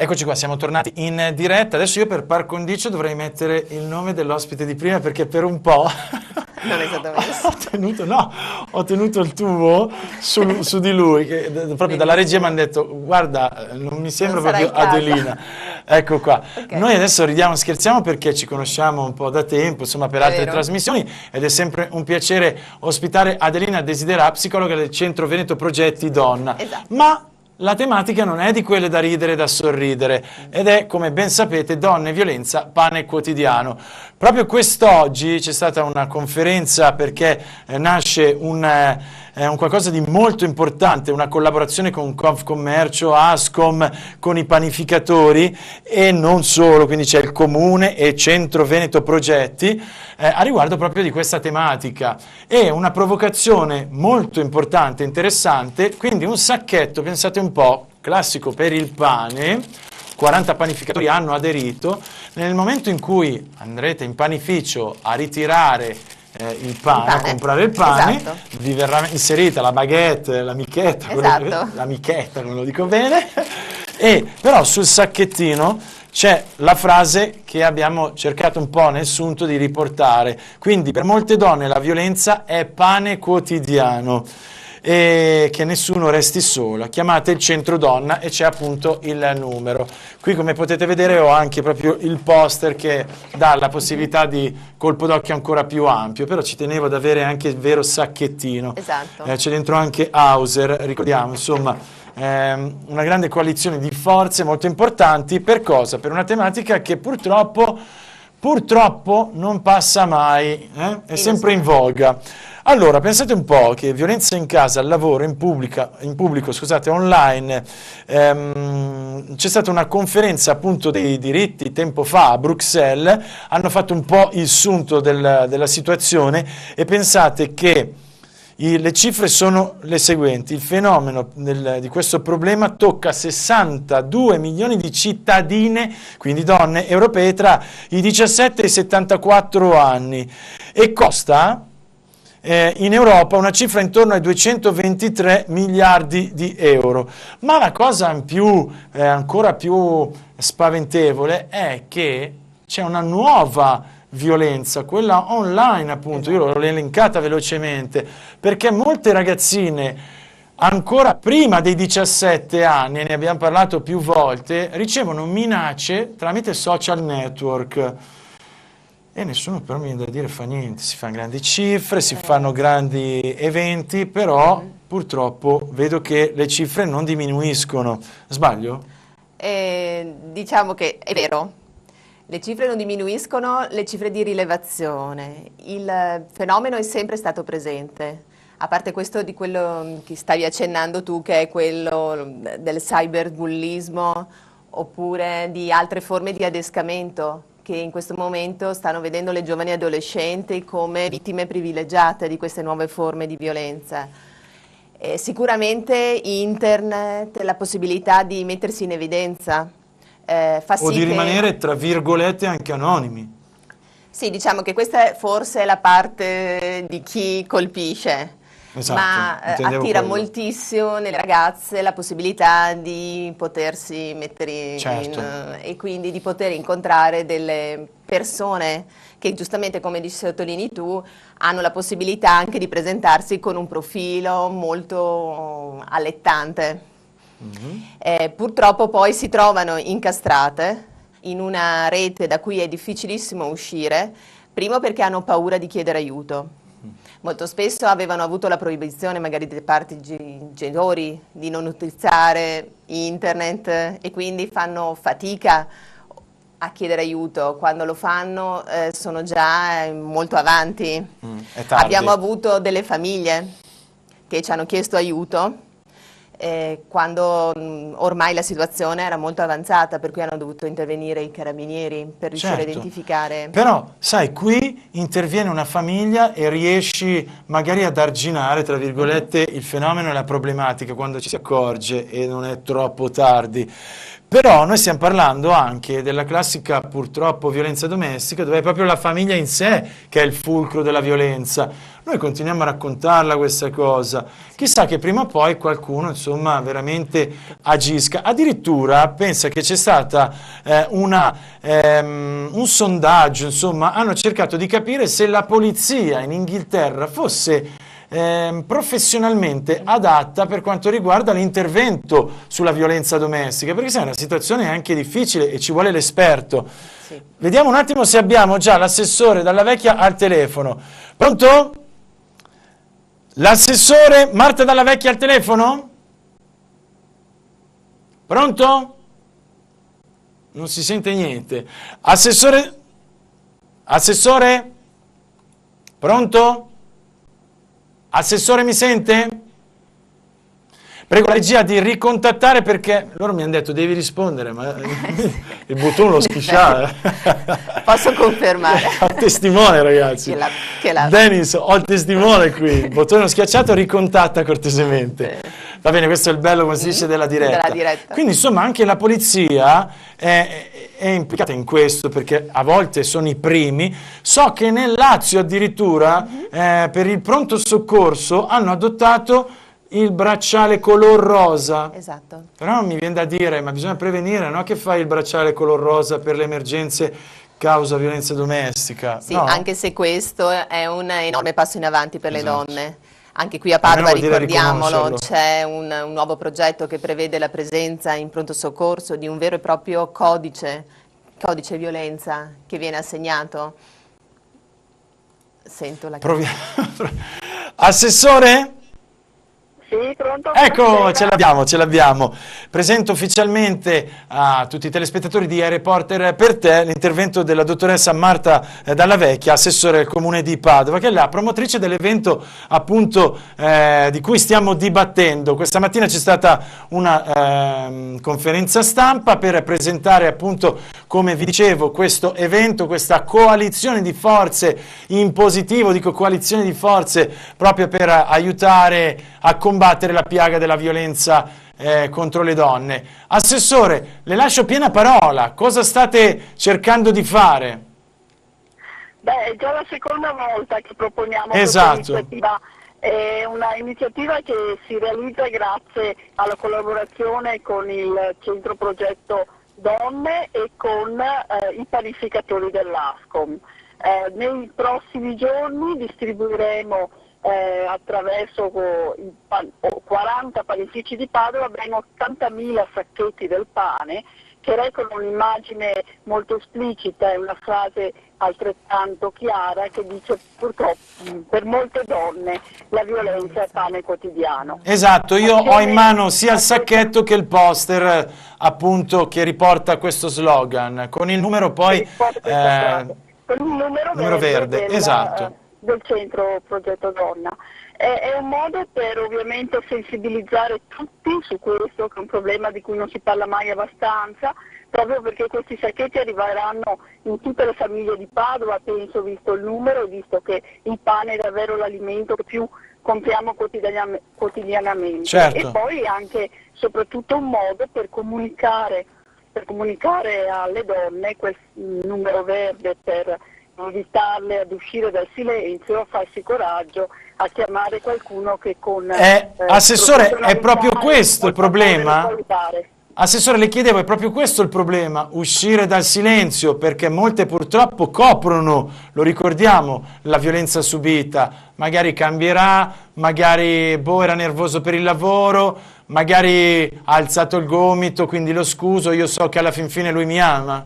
Eccoci qua, siamo tornati in diretta. Adesso io per par condicio dovrei mettere il nome dell'ospite di prima perché per un po' Non è stato messo. ho tenuto il tuo su di lui, che proprio dalla regia mi hanno detto guarda, non mi sembra Non proprio sarà il caso. Adelina. Ecco qua. Okay. Noi adesso ridiamo, scherziamo perché ci conosciamo un po' da tempo, insomma per altre vero. trasmissioni, ed è sempre un piacere ospitare Adelina Desidera, psicologa del Centro Veneto Progetti Donna. Esatto. Ma la tematica non è di quelle da ridere e da sorridere, ed è, come ben sapete, donne, violenza, pane quotidiano. Proprio quest'oggi c'è stata una conferenza perché nasce un qualcosa di molto importante, una collaborazione con Confcommercio, Ascom, con i panificatori e non solo, quindi c'è il Comune e Centro Veneto Progetti a riguardo proprio di questa tematica. E una provocazione molto importante, interessante, quindi un sacchetto, pensate un po', classico per il pane. 40 panificatori hanno aderito. Nel momento in cui andrete in panificio a ritirare il pane, a comprare il pane, esatto. vi verrà inserita la baguette, la michetta, Esatto. la michetta, non lo dico bene, e però sul sacchettino c'è la frase che abbiamo cercato un po' nel sunto di riportare. Quindi per molte donne la violenza è pane quotidiano. E che nessuno resti sola, chiamate il centro donna e c'è appunto il numero. Qui, come potete vedere, ho anche proprio il poster che dà la possibilità di colpo d'occhio ancora più ampio, però ci tenevo ad avere anche il vero sacchettino. Esatto. C'è dentro anche Hauser, ricordiamo, insomma, una grande coalizione di forze molto importanti. Per cosa? Per una tematica che purtroppo non passa mai, è sempre in voga. Allora, pensate un po' che violenza in casa, al lavoro, in pubblico, scusate, online, c'è stata una conferenza appunto dei diritti tempo fa a Bruxelles, hanno fatto un po' il sunto della situazione e pensate che le cifre sono le seguenti: il fenomeno di questo problema tocca 62 milioni di cittadine, quindi donne europee, tra i 17 e i 74 anni e costa in Europa una cifra intorno ai 223 miliardi di euro. Ma la cosa ancora più spaventevole è che c'è una nuova violenza, quella online appunto. Io l'ho elencata velocemente perché molte ragazzine ancora prima dei 17 anni, ne abbiamo parlato più volte, ricevono minacce tramite social network. E nessuno però mi viene da dire fa niente, si fanno grandi cifre, si fanno grandi eventi, però purtroppo vedo che le cifre non diminuiscono. Sbaglio? Diciamo che è vero, le cifre non diminuiscono, le cifre di rilevazione. Il fenomeno è sempre stato presente, a parte questo di quello che stavi accennando tu, che è quello del cyberbullismo, oppure di altre forme di adescamento, che in questo momento stanno vedendo le giovani adolescenti come vittime privilegiate di queste nuove forme di violenza. Sicuramente internet, la possibilità di mettersi in evidenza, fa sì O di che... rimanere, tra virgolette, anche anonimi. Sì, diciamo che questa forse è la parte di chi colpisce. Esatto, Ma intendevo attira quello. moltissimo nelle ragazze la possibilità di potersi mettere Certo. e quindi di poter incontrare delle persone che, giustamente come sottolinei tu, hanno la possibilità anche di presentarsi con un profilo molto allettante. Purtroppo poi si trovano incastrate in una rete da cui è difficilissimo uscire, primo perché hanno paura di chiedere aiuto. Molto spesso avevano avuto la proibizione magari da parte dei genitori di non utilizzare internet e quindi fanno fatica a chiedere aiuto. Quando lo fanno sono già molto avanti. È tardi. Abbiamo avuto delle famiglie che ci hanno chiesto aiuto quando ormai la situazione era molto avanzata, per cui hanno dovuto intervenire i carabinieri per riuscire a identificare. Però, sai, qui interviene una famiglia e riesci magari ad arginare, tra virgolette, il fenomeno e la problematica quando ci si accorge e non è troppo tardi. Però noi stiamo parlando anche della classica, purtroppo, violenza domestica, dove è proprio la famiglia in sé che è il fulcro della violenza. Noi continuiamo a raccontarla questa cosa. Chissà che prima o poi qualcuno, insomma, veramente agisca. Addirittura pensa che c'è stata un sondaggio, insomma, hanno cercato di capire se la polizia in Inghilterra fosse professionalmente adatta per quanto riguarda l'intervento sulla violenza domestica, perché sai, è una situazione anche difficile e ci vuole l'esperto. Sì. Vediamo un attimo se abbiamo già l'assessore Dalla Vecchia al telefono. Pronto? L'assessore Marta Dalla Vecchia al telefono? Pronto? Non si sente niente. Assessore? Assessore? Pronto? Assessore, mi sente? Prego la regia di ricontattare, perché loro mi hanno detto devi rispondere, ma il bottone lo schisciava. Posso confermare. Ho il testimone, ragazzi. Dennis, ho il testimone qui. Il bottone lo schiacciato, ricontatta cortesemente. Va bene, questo è il bello, come si dice, della diretta. Quindi, insomma, anche la polizia è implicata in questo, perché a volte sono i primi. So che nel Lazio addirittura per il pronto soccorso hanno adottato il bracciale color rosa. Esatto. Però mi viene da dire, ma bisogna prevenire, no? Che fai il bracciale color rosa per le emergenze causa violenza domestica? Sì, no? Anche se questo è un enorme passo in avanti per le Esatto. donne. Anche qui a Padova, ricordiamolo, riconoscerlo. c'è un nuovo progetto che prevede la presenza in pronto soccorso di un vero e proprio codice violenza che viene assegnato. Sento la... Assessore? Sì, pronto? Ecco, ce l'abbiamo. Presento ufficialmente a tutti i telespettatori di iReporter per te l'intervento della dottoressa Marta Dalla Vecchia, assessore del comune di Padova, che è la promotrice dell'evento appunto di cui stiamo dibattendo. Questa mattina c'è stata una conferenza stampa per presentare appunto, come vi dicevo, questo evento, questa coalizione di forze in positivo, dico coalizione di forze proprio per aiutare a combattere la piaga della violenza contro le donne. Assessore, le lascio piena parola. Cosa state cercando di fare? Beh, è già la seconda volta che proponiamo Esatto. questa iniziativa. È una iniziativa che si realizza grazie alla collaborazione con il Centro Progetto Donne e con i panificatori dell'ASCOM. Nei prossimi giorni distribuiremo attraverso i 40 panifici di Padova ben 80.000 sacchetti del pane, che recano un'immagine molto esplicita e una frase altrettanto chiara che dice: purtroppo per molte donne la violenza è pane quotidiano. Esatto, io ho in mano sia il sacchetto che il poster appunto che riporta questo slogan, con il numero poi con il numero verde esatto. Del Centro Progetto Donna. È un modo per ovviamente sensibilizzare tutti su questo, che è un problema di cui non si parla mai abbastanza, proprio perché questi sacchetti arriveranno in tutte le famiglie di Padova, penso, visto il numero e visto che il pane è davvero l'alimento che più compriamo quotidianamente. Certo. E poi anche soprattutto un modo per comunicare alle donne quel numero verde, per invitarle ad uscire dal silenzio, a farsi coraggio, a chiamare qualcuno che con... Assessore, è proprio questo il problema? Aiutare. Assessore, le chiedevo, è proprio questo il problema, uscire dal silenzio, perché molte purtroppo coprono, lo ricordiamo, la violenza subita. Magari cambierà, magari era nervoso per il lavoro, magari ha alzato il gomito, quindi lo scuso, io so che alla fin fine lui mi ama.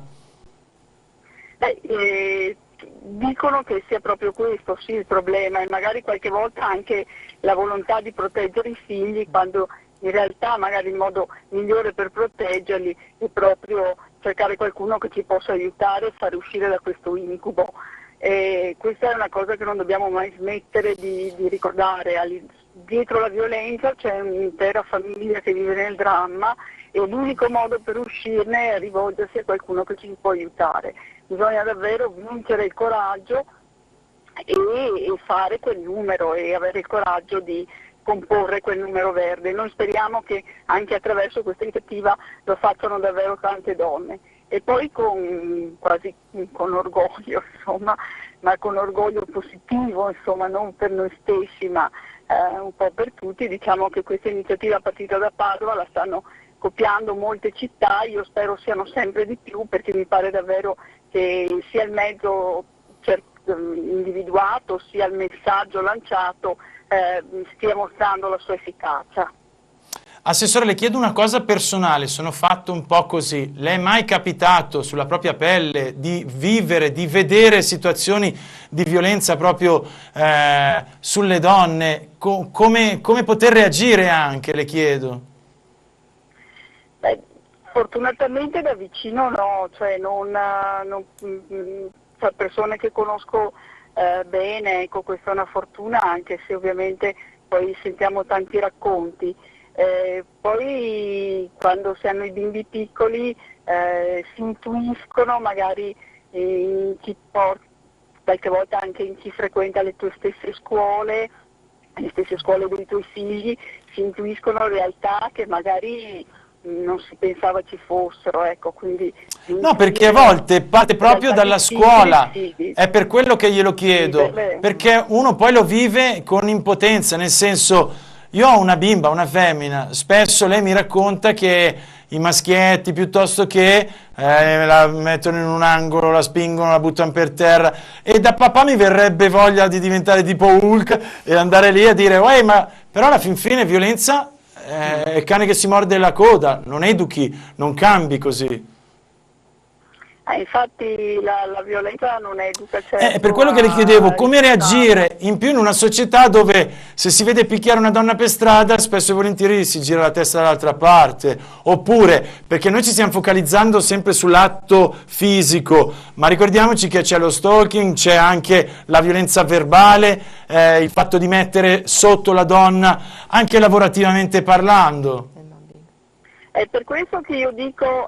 Dicono che sia proprio questo, sì, il problema, e magari qualche volta anche la volontà di proteggere i figli, quando in realtà magari il modo migliore per proteggerli è proprio cercare qualcuno che ci possa aiutare a fare uscire da questo incubo. E questa è una cosa che non dobbiamo mai smettere di ricordare. Dietro la violenza c'è un'intera famiglia che vive nel dramma, e l'unico modo per uscirne è rivolgersi a qualcuno che ci può aiutare. Bisogna davvero vincere il coraggio e fare quel numero, e avere il coraggio di comporre quel numero verde. Noi speriamo che anche attraverso questa iniziativa lo facciano davvero tante donne. E poi quasi con orgoglio, insomma, ma con orgoglio positivo, insomma, non per noi stessi, ma un po' per tutti, diciamo che questa iniziativa partita da Padova la stanno copiando molte città. Io spero siano sempre di più, perché mi pare davvero che sia il mezzo individuato sia il messaggio lanciato stia mostrando la sua efficacia. Assessore, le chiedo una cosa personale, sono fatto un po' così. Le è mai capitato sulla propria pelle di vivere, di vedere situazioni di violenza proprio sulle donne? Come poter reagire anche, le chiedo? Beh, fortunatamente da vicino no, cioè persone che conosco bene, ecco, questa è una fortuna, anche se ovviamente poi sentiamo tanti racconti. Poi quando si hanno i bimbi piccoli si intuiscono magari in chi porta, qualche volta anche in chi frequenta le tue stesse scuole dei tuoi figli, si intuiscono realtà che magari non si pensava ci fossero, ecco, quindi... No, perché a volte parte proprio dalla scuola, è per quello che glielo chiedo, perché uno poi lo vive con impotenza, nel senso, io ho una bimba, una femmina, spesso lei mi racconta che i maschietti piuttosto che la mettono in un angolo, la spingono, la buttano per terra, e da papà mi verrebbe voglia di diventare tipo Hulk e andare lì a dire, uè, ma però alla fin fine violenza è il cane che si morde la coda, non educhi, non cambi così. Infatti la violenza non educa, certo. È per quello che le chiedevo, come reagire in più in una società dove se si vede picchiare una donna per strada spesso e volentieri si gira la testa dall'altra parte, oppure perché noi ci stiamo focalizzando sempre sull'atto fisico, ma ricordiamoci che c'è lo stalking, c'è anche la violenza verbale, il fatto di mettere sotto la donna anche lavorativamente parlando. È per questo che io dico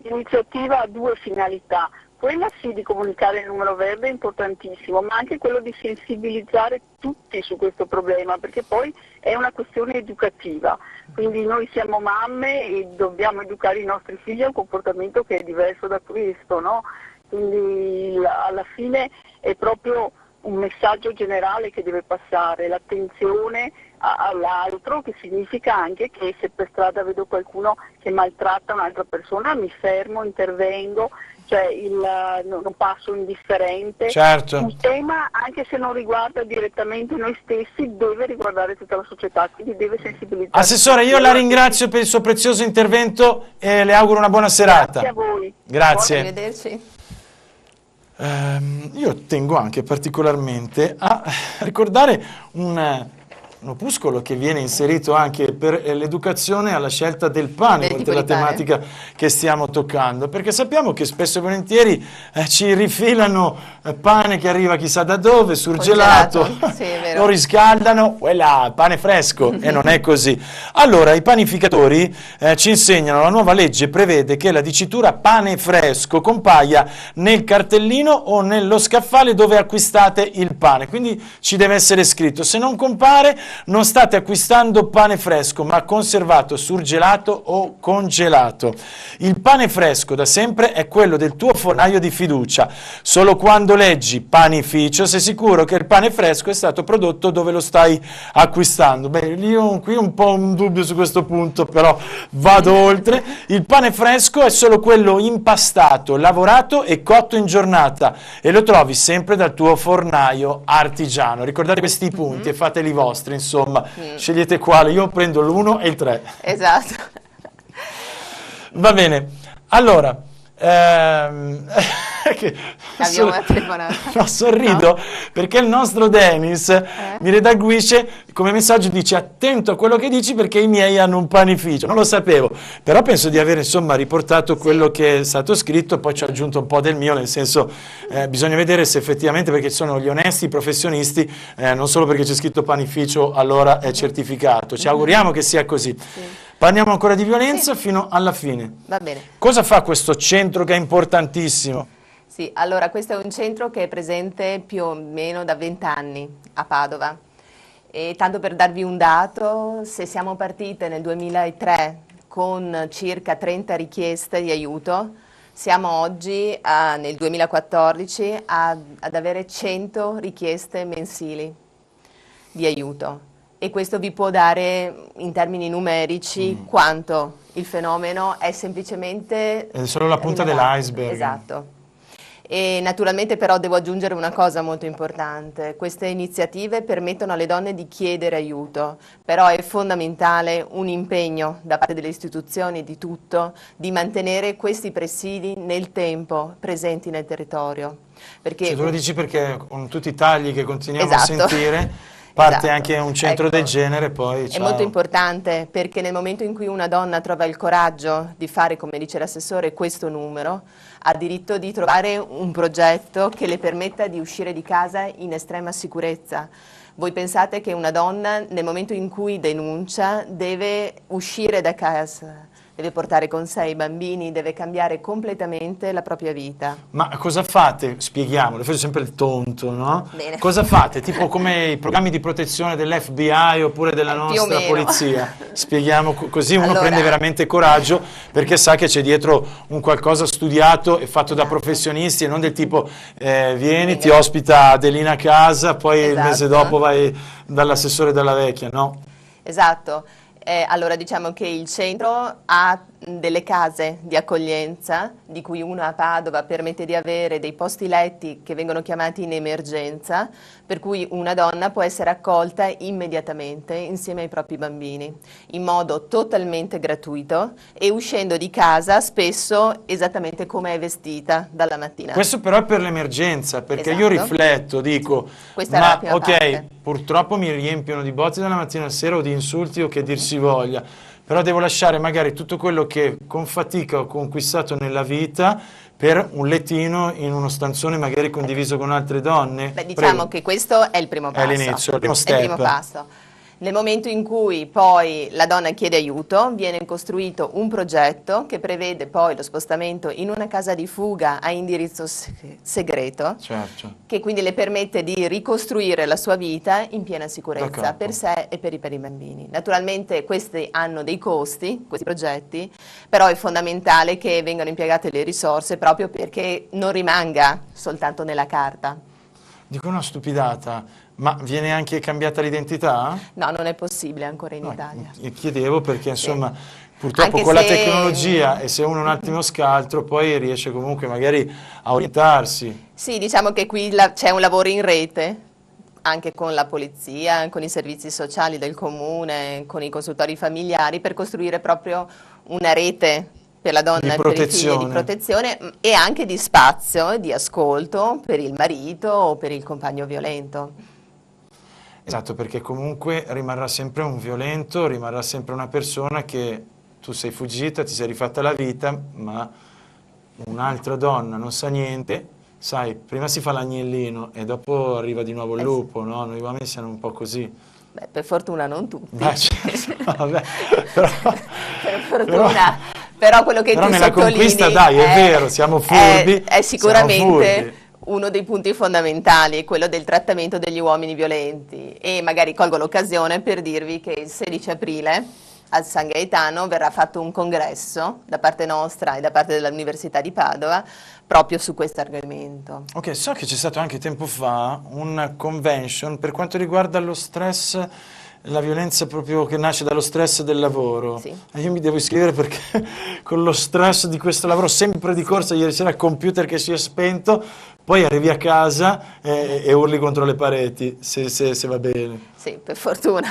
l'iniziativa ha due finalità. Quella sì di comunicare il numero verde è importantissimo, ma anche quello di sensibilizzare tutti su questo problema, perché poi è una questione educativa. Quindi noi siamo mamme e dobbiamo educare i nostri figli a un comportamento che è diverso da questo, no? Quindi alla fine è proprio un messaggio generale che deve passare, l'attenzione all'altro, che significa anche che se per strada vedo qualcuno che maltratta un'altra persona mi fermo, intervengo, cioè non passo indifferente. Certo. Il tema, anche se non riguarda direttamente noi stessi, deve riguardare tutta la società, quindi deve sensibilizzare. Assessore, io la ringrazio per il suo prezioso intervento e le auguro una buona serata. Grazie a voi. Grazie. Arrivederci. Io tengo anche particolarmente a ricordare un opuscolo che viene inserito anche per l'educazione alla scelta del pane, oltre alla tematica che stiamo toccando, perché sappiamo che spesso e volentieri ci rifilano pane che arriva chissà da dove, surgelato, sì, è vero. lo riscaldano, quella pane fresco, e non è così. Allora, i panificatori ci insegnano, la nuova legge prevede che la dicitura pane fresco compaia nel cartellino o nello scaffale dove acquistate il pane, quindi ci deve essere scritto. Se non compare, non state acquistando pane fresco, ma conservato, surgelato o congelato. Il pane fresco da sempre è quello del tuo fornaio di fiducia. Solo quando leggi panificio sei sicuro che il pane fresco è stato prodotto dove lo stai acquistando. Beh, io qui un po' un dubbio su questo punto, però vado oltre. Il pane fresco è solo quello impastato, lavorato e cotto in giornata, e lo trovi sempre dal tuo fornaio artigiano. Ricordate questi punti e fateli vostri, insomma, scegliete quale. Io prendo l'1 e il 3. Esatto. Va bene, allora Abbiamo una telefonata. No, sorrido perché il nostro Dennis mi redaguisce come messaggio, dice: attento a quello che dici perché i miei hanno un panificio. Non lo sapevo, però penso di aver insomma riportato quello che è stato scritto, poi ci ho aggiunto un po' del mio, nel senso bisogna vedere se effettivamente, perché sono gli onesti professionisti, non solo perché c'è scritto panificio allora è certificato. Ci auguriamo che sia così. Parliamo ancora di violenza fino alla fine. Va bene. Cosa fa questo centro che è importantissimo? Sì, allora questo è un centro che è presente più o meno da 20 anni a Padova. E tanto per darvi un dato, se siamo partite nel 2003 con circa 30 richieste di aiuto, siamo oggi, nel 2014, ad avere 100 richieste mensili di aiuto. E questo vi può dare, in termini numerici, quanto il fenomeno è semplicemente... È solo la punta dell'iceberg. Esatto. E naturalmente però devo aggiungere una cosa molto importante: queste iniziative permettono alle donne di chiedere aiuto, però è fondamentale un impegno da parte delle istituzioni, di tutto, di mantenere questi presidi nel tempo presenti nel territorio. Perché Cioè, tu lo dici perché con tutti i tagli che continuiamo Esatto. a sentire, parte Esatto. anche un centro Ecco. del genere, poi È molto importante, perché nel momento in cui una donna trova il coraggio di fare, come dice l'assessore, questo numero, ha diritto di trovare un progetto che le permetta di uscire di casa in estrema sicurezza. Voi pensate che una donna, nel momento in cui denuncia, deve uscire da casa, deve portare con sé i bambini, deve cambiare completamente la propria vita. Ma cosa fate? Spieghiamolo, faccio sempre il tonto, no? Bene. Cosa fate? Tipo come i programmi di protezione dell'FBI oppure della Più o nostra meno. polizia? Spieghiamo, così uno Allora, prende veramente coraggio, perché sa che c'è dietro un qualcosa studiato e fatto da professionisti, e non del tipo vieni, ti ospita Adelina a casa, poi il mese Esatto. dopo vai dall'assessore dalla vecchia, no? Esatto. Allora diciamo che il centro ha delle case di accoglienza, di cui una a Padova permette di avere dei posti letti che vengono chiamati in emergenza, per cui una donna può essere accolta immediatamente insieme ai propri bambini, in modo totalmente gratuito e uscendo di casa spesso esattamente come è vestita dalla mattina. Questo però è per l'emergenza, perché io Esatto. rifletto, dico, Questa era la ma prima ok, parte. purtroppo mi riempiono di botte dalla mattina alla sera o di insulti o che dir si voglia, però devo lasciare magari tutto quello che con fatica ho conquistato nella vita per un lettino in uno stanzone magari condiviso con altre donne. Beh, diciamo Prego. che questo è il primo passo. l'inizio, il primo È step. il primo passo. Nel momento in cui poi la donna chiede aiuto, viene costruito un progetto che prevede poi lo spostamento in una casa di fuga a indirizzo segreto, Certo. che quindi le permette di ricostruire la sua vita in piena sicurezza D'accordo. per sé e per i bambini. Naturalmente questi hanno dei costi, questi progetti, però è fondamentale che vengano impiegate le risorse proprio perché non rimanga soltanto nella carta. Dico una stupidata, ma viene anche cambiata l'identità? No, non è possibile ancora in No, Italia. chiedevo perché insomma purtroppo Anche con la se- tecnologia, e se uno un attimo scaltro poi riesce comunque magari a orientarsi. Sì, diciamo che qui c'è un lavoro in rete, anche con la polizia, con i servizi sociali del comune, con i consultori familiari, per costruire proprio una rete per la donna Di e per i figli di protezione. protezione e anche di spazio, di ascolto per il marito o per il compagno violento. Esatto, perché comunque rimarrà sempre un violento, rimarrà sempre una persona che tu sei fuggita, ti sei rifatta la vita, ma un'altra donna non sa niente, sai, prima si fa l'agnellino e dopo arriva di nuovo il sì. lupo, no? Noi uomini siamo un po' così. Beh, per fortuna non tutti. Beh, certo, vabbè, però, Per fortuna, però quello che però tu nella sottolinei conquista, dai, è vero, siamo furbi, è sicuramente siamo furbi. uno dei punti fondamentali, è quello del trattamento degli uomini violenti, e magari colgo l'occasione per dirvi che il 16 aprile al San Gaetano verrà fatto un congresso da parte nostra e da parte dell'Università di Padova proprio su questo argomento. Ok, so che c'è stato anche tempo fa un convention per quanto riguarda lo stress, la violenza proprio che nasce dallo stress del lavoro. Sì. E io mi devo iscrivere perché con lo stress di questo lavoro sempre di corsa, ieri sera il computer che si è spento, poi arrivi a casa e urli contro le pareti, se va bene. Sì, per fortuna.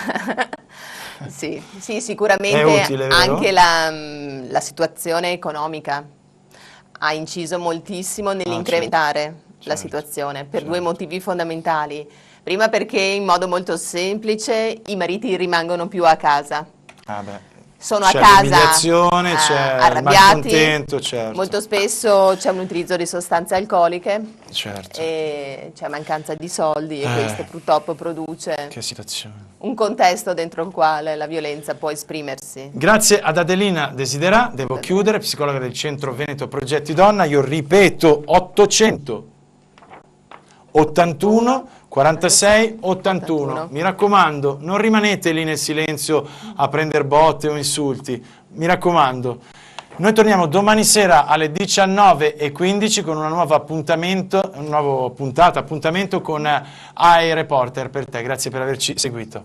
Sì, sì, sicuramente È utile, vero? anche la situazione economica ha inciso moltissimo nell'incrementare la Certo, situazione per due certo. motivi fondamentali. Prima perché in modo molto semplice i mariti rimangono più a casa. Ah beh. Sono a C'è casa l'umiliazione, c'è il arrabbiati, malcontento, certo. molto spesso c'è un utilizzo di sostanze alcoliche Certo. e c'è mancanza di soldi e questo purtroppo produce Che situazione. un contesto dentro il quale la violenza può esprimersi. Grazie ad Adelina Desiderà, devo chiudere, psicologa del Centro Veneto Progetti Donna, io ripeto 800 81 46 81. Mi raccomando, non rimanete lì nel silenzio a prendere botte o insulti, mi raccomando. Noi torniamo domani sera alle 19:15 con una nuova appuntamento con AI Reporter per te. Grazie per averci seguito.